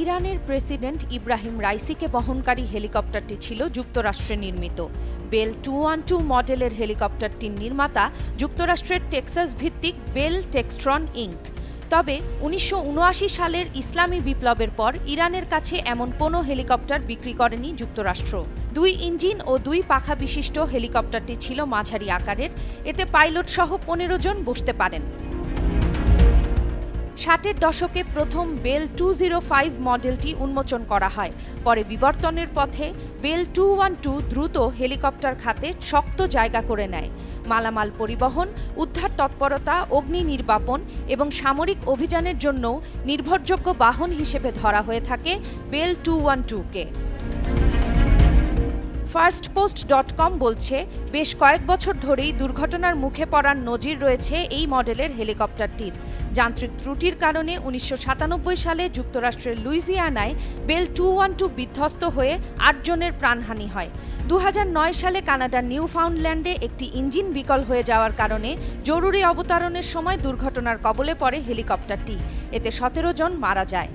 ইরানের প্রেসিডেন্ট ইব্রাহিম রাইসিকে বহনকারী হেলিকপ্টারটি ছিল যুক্তরাষ্ট্রে নির্মিত। বেল 212 মডেলের হেলিকপ্টারটির নির্মাতা যুক্তরাষ্ট্রের টেক্সাস ভিত্তিক বেল টেক্সট্রন ইনক। তবে ১৯৭৯ সালের ইসলামী বিপ্লবের পর ইরানের কাছে এমন কোনো হেলিকপ্টার বিক্রি করেনি যুক্তরাষ্ট্র। ২ ইঞ্জিন ও ২ পাখা বিশিষ্ট হেলিকপ্টারটি ছিল মাঝারি আকারের। এতে পাইলট সহ ১৫ জন বসতে পারেন। ৬০-এর দশকে প্রথম বেল 205 মডেলটি উন্মোচন করা হয়। পরে বিবর্তনের পথে বেল 212 দ্রুত হেলিকপ্টার খাতে শক্ত জায়গা করে নেয়। মালামাল পরিবহন, উদ্ধার তৎপরতা, অগ্নি নির্বাপন এবং সামরিক অভিযানের জন্যও নির্ভরযোগ্য বাহন হিসেবে ধরা হয়ে থাকে বেল 212-কে। ফার্স্টপোস্ট.com বলছে, বেশ কয়েক বছর ধরেই দুর্ঘটনার মুখে পড়ার নজির রয়েছে এই মডেলের হেলিকপ্টারটির। যান্ত্রিক ত্রুটির কারণে ১৯৯৭ সালে যুক্তরাষ্ট্রের লুইজিয়ানায় বেল 212 বিধ্বস্ত হয়ে ৮ জনের প্রাণহানি হয়। ২০০৯ সালে কানাডার নিউফাউন্ডল্যান্ডে একটি ইঞ্জিন বিকল হয়ে যাওয়ার কারণে জরুরি অবতরণের সময় দুর্ঘটনার কবলে পড়ে হেলিকপ্টারটি। এতে ১৭ জন মারা যায়।